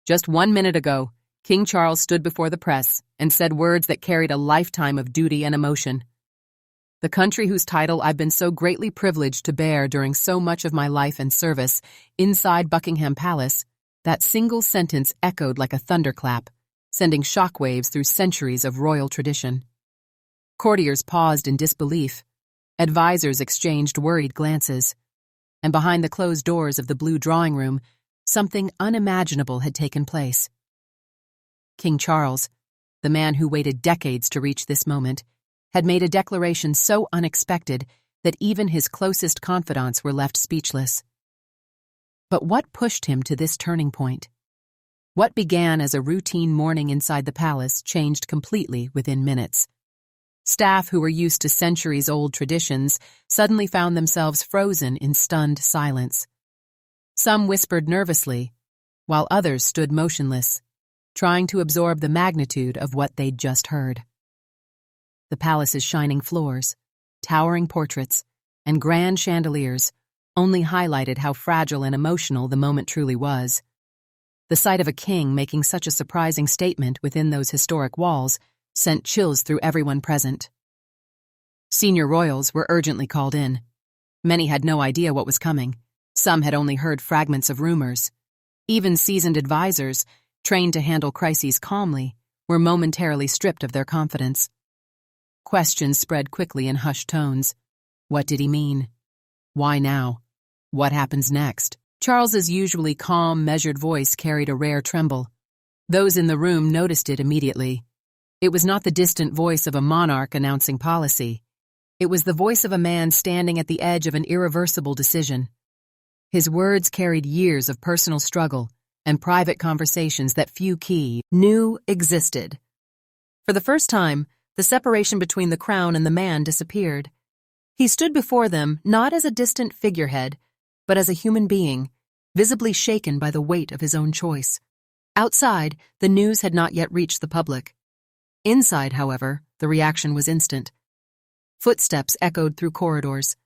Just 1 minute ago, King Charles stood before the press and said words that carried a lifetime of duty and emotion. The country whose title I've been so greatly privileged to bear during so much of my life and service, inside Buckingham Palace, that single sentence echoed like a thunderclap, sending shockwaves through centuries of royal tradition. Courtiers paused in disbelief, advisors exchanged worried glances, and behind the closed doors of the blue drawing room, something unimaginable had taken place. King Charles, the man who waited decades to reach this moment, had made a declaration so unexpected that even his closest confidants were left speechless. But what pushed him to this turning point? What began as a routine morning inside the palace changed completely within minutes. Staff who were used to centuries-old traditions suddenly found themselves frozen in stunned silence. Some whispered nervously, while others stood motionless, trying to absorb the magnitude of what they'd just heard. The palace's shining floors, towering portraits, and grand chandeliers only highlighted how fragile and emotional the moment truly was. The sight of a king making such a surprising statement within those historic walls sent chills through everyone present. Senior royals were urgently called in. Many had no idea what was coming. Some had only heard fragments of rumors. Even seasoned advisors, trained to handle crises calmly, were momentarily stripped of their confidence. Questions spread quickly in hushed tones. What did he mean? Why now? What happens next? Charles's usually calm, measured voice carried a rare tremble. Those in the room noticed it immediately. It was not the distant voice of a monarch announcing policy. It was the voice of a man standing at the edge of an irreversible decision. His words carried years of personal struggle and private conversations that few knew existed. For the first time, the separation between the crown and the man disappeared. He stood before them not as a distant figurehead, but as a human being, visibly shaken by the weight of his own choice. Outside, the news had not yet reached the public. Inside, however, the reaction was instant. Footsteps echoed through corridors.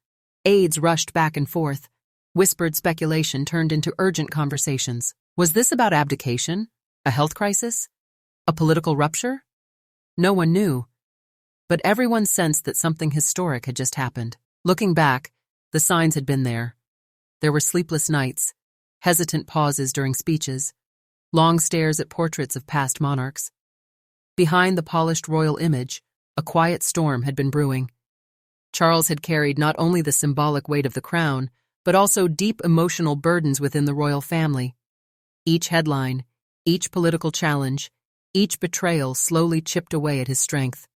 Aides rushed back and forth. Whispered speculation turned into urgent conversations. Was this about abdication? A health crisis? A political rupture? No one knew. But everyone sensed that something historic had just happened. Looking back, the signs had been there. There were sleepless nights, hesitant pauses during speeches, long stares at portraits of past monarchs. Behind the polished royal image, a quiet storm had been brewing. Charles had carried not only the symbolic weight of the crown, but also deep emotional burdens within the royal family. Each headline, each political challenge, each betrayal slowly chipped away at his strength.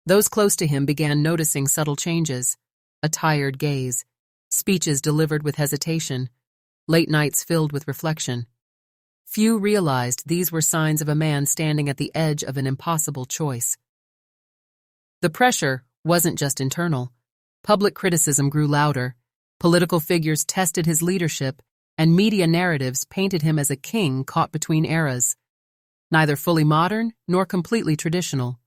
Those close to him began noticing subtle changes: a tired gaze, speeches delivered with hesitation, late nights filled with reflection. Few realized these were signs of a man standing at the edge of an impossible choice. The pressure wasn't just internal. Public criticism grew louder. Political figures tested his leadership, and media narratives painted him as a king caught between eras, neither fully modern nor completely traditional.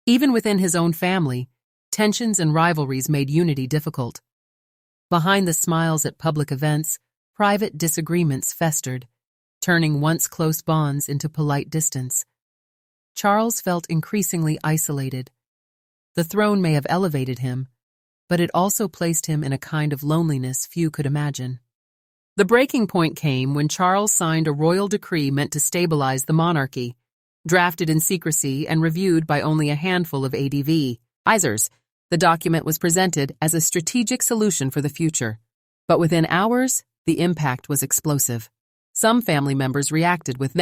Even within his own family, tensions and rivalries made unity difficult. Behind the smiles at public events, private disagreements festered, turning once close bonds into polite distance. Charles felt increasingly isolated. The throne may have elevated him, but it also placed him in a kind of loneliness few could imagine. The breaking point came when Charles signed a royal decree meant to stabilize the monarchy, drafted in secrecy and reviewed by only a handful of advisors. The document was presented as a strategic solution for the future, but within hours, the impact was explosive. Some family members reacted with